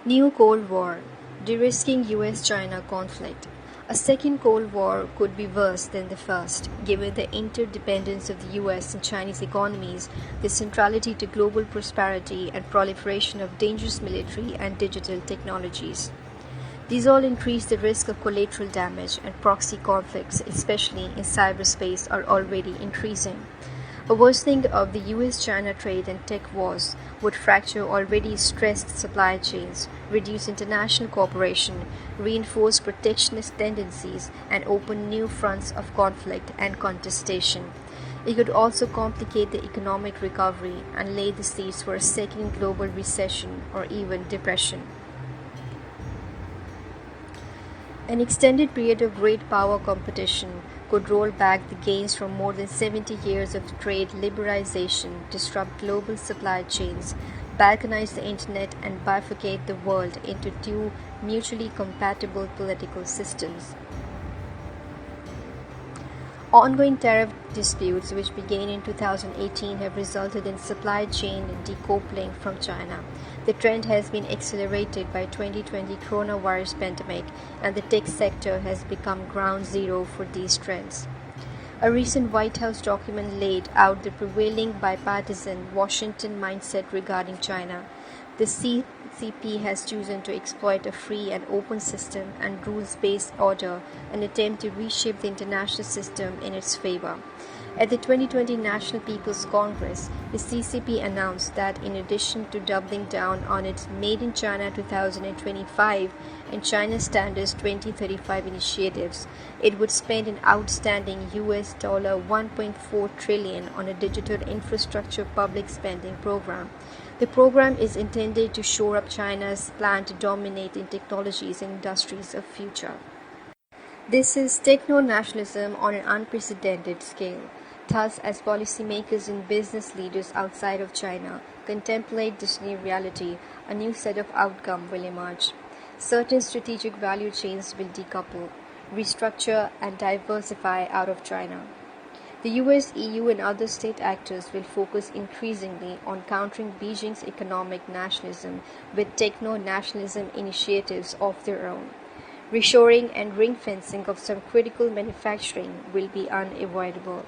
New Cold War, de-risking US-China conflict. A second Cold War could be worse than the first, given the interdependence of the US and Chinese economies, the centrality to global prosperity, and proliferation of dangerous military and digital technologies. These all increase the risk of collateral damage, and proxy conflicts, especially in cyberspace, are already increasing. A worsening of the US-China trade and tech wars would fracture already stressed supply chains, reduce international cooperation, reinforce protectionist tendencies, and open new fronts of conflict and contestation. It could also complicate the economic recovery and lay the seeds for a second global recession or even depression. An extended period of great power competition could roll back the gains from more than 70 years of trade liberalization, disrupt global supply chains, balkanize the internet, and bifurcate the world into two mutually compatible political systems. Ongoing tariff disputes, which began in 2018, have resulted in supply chain decoupling from China. The trend has been accelerated by 2020 coronavirus pandemic, and the tech sector has become ground zero for these trends. A recent White House document laid out the prevailing bipartisan Washington mindset regarding China. The CCP has chosen to exploit a free and open system and rules-based order, an attempt to reshape the international system in its favor. At the 2020 National People's Congress, the CCP announced that in addition to doubling down on its Made in China 2025 and China Standards 2035 initiatives, it would spend an outstanding US $1.4 trillion on a digital infrastructure public spending program. The program is intended to shore up China's plan to dominate in technologies and industries of future. This is techno-nationalism on an unprecedented scale. Thus, as policymakers and business leaders outside of China contemplate this new reality, a new set of outcomes will emerge. Certain strategic value chains will decouple, restructure, and diversify out of China. The US, EU, and other state actors will focus increasingly on countering Beijing's economic nationalism with techno-nationalism initiatives of their own. Reshoring and ring-fencing of some critical manufacturing will be unavoidable.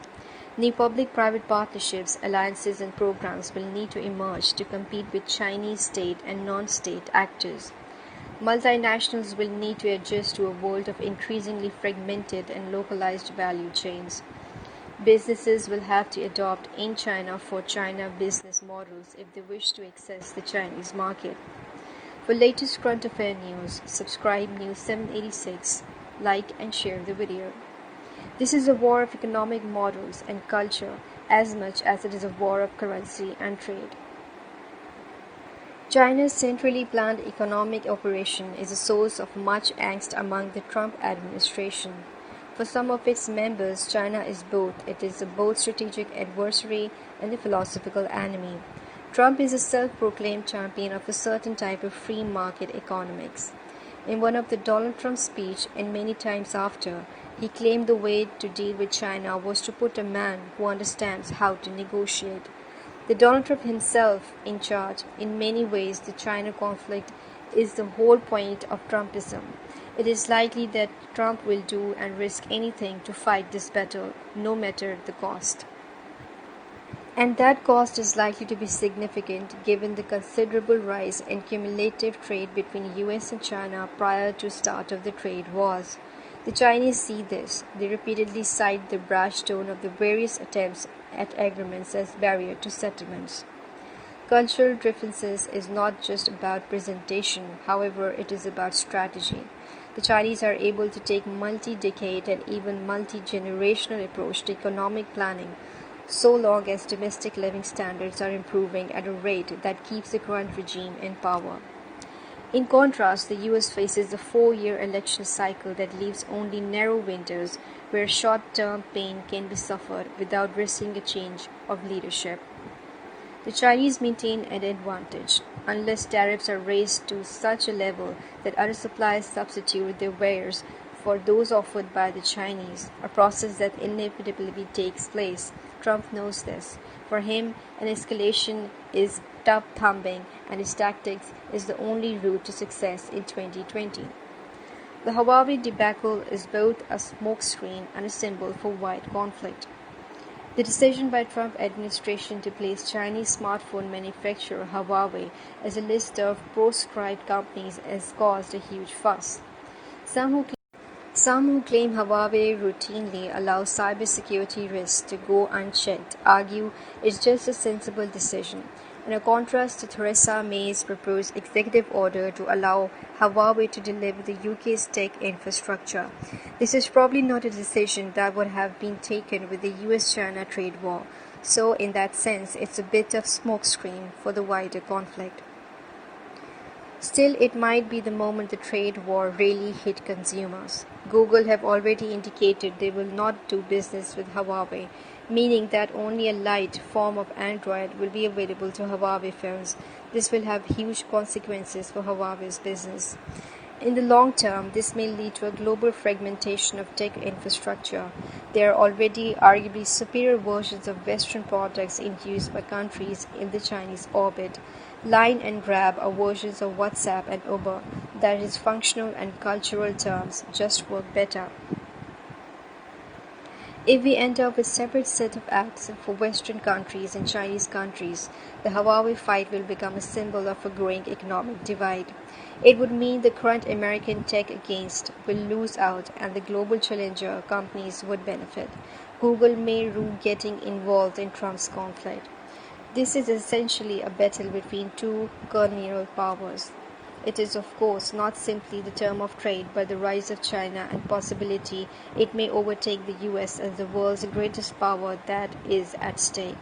New public-private partnerships, alliances, and programs will need to emerge to compete with Chinese state and non-state actors. Multinationals will need to adjust to a world of increasingly fragmented and localized value chains. Businesses will have to adopt in China for China business models if they wish to access the Chinese market. For latest current affair news, subscribe News 786, like and share the video. This is a war of economic models and culture as much as it is a war of currency and trade. China's centrally planned economic operation is a source of much angst among the Trump administration. For some of its members, China is both. It is both strategic adversary and a philosophical enemy. Trump is a self-proclaimed champion of a certain type of free market economics. In one of the Donald Trump speech and many times after, he claimed the way to deal with China was to put a man who understands how to negotiate. The Donald Trump himself in charge. In many ways, the China conflict is the whole point of Trumpism. It is likely that Trump will do and risk anything to fight this battle, no matter the cost. And that cost is likely to be significant given the considerable rise in cumulative trade between US and China prior to start of the trade wars. The Chinese see this. They repeatedly cite the brash tone of the various attempts at agreements as barrier to settlements. Cultural differences is not just about presentation, however, it is about strategy. The Chinese are able to take multi-decade and even multi-generational approach to economic planning so long as domestic living standards are improving at a rate that keeps the current regime in power. In contrast, the US faces a 4-year election cycle that leaves only narrow windows where short-term pain can be suffered without risking a change of leadership. The Chinese maintain an advantage unless tariffs are raised to such a level that other suppliers substitute their wares for those offered by the Chinese, a process that inevitably takes place. Trump knows this. For him, an escalation is tub thumping and its tactics is the only route to success in 2020. The Huawei debacle is both a smokescreen and a symbol for wide conflict. The decision by Trump administration to place Chinese smartphone manufacturer Huawei as a list of proscribed companies has caused a huge fuss. Some who claim Huawei routinely allows cybersecurity risks to go unchecked argue it's just a sensible decision, in a contrast to Theresa May's proposed executive order to allow Huawei to deliver the UK's tech infrastructure. This is probably not a decision that would have been taken with the US-China trade war, so in that sense it's a bit of smokescreen for the wider conflict. Still, it might be the moment the trade war really hit consumers. Google have already indicated they will not do business with Huawei, meaning that only a light form of Android will be available to Huawei phones. This will have huge consequences for Huawei's business. In the long term, this may lead to a global fragmentation of tech infrastructure. There are already arguably superior versions of Western products in use by countries in the Chinese orbit. Line and Grab are versions of WhatsApp and Uber that, in functional and cultural terms, just work better. If we end up with a separate set of acts for Western countries and Chinese countries, the Huawei fight will become a symbol of a growing economic divide. It would mean the current American tech against will lose out and the global challenger companies would benefit. Google may rue getting involved in Trump's conflict. This is essentially a battle between two colonial powers. It is, of course, not simply the term of trade, but the rise of China and possibility it may overtake the US as the world's greatest power that is at stake.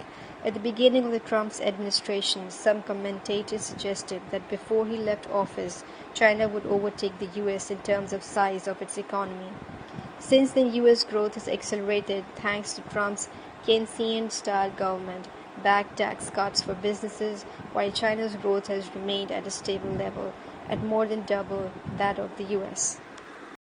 At the beginning of the Trump's administration, some commentators suggested that before he left office, China would overtake the US in terms of size of its economy. Since then, US growth has accelerated thanks to Trump's Keynesian-style government backed tax cuts for businesses, while China's growth has remained at a stable level, at more than double that of the US.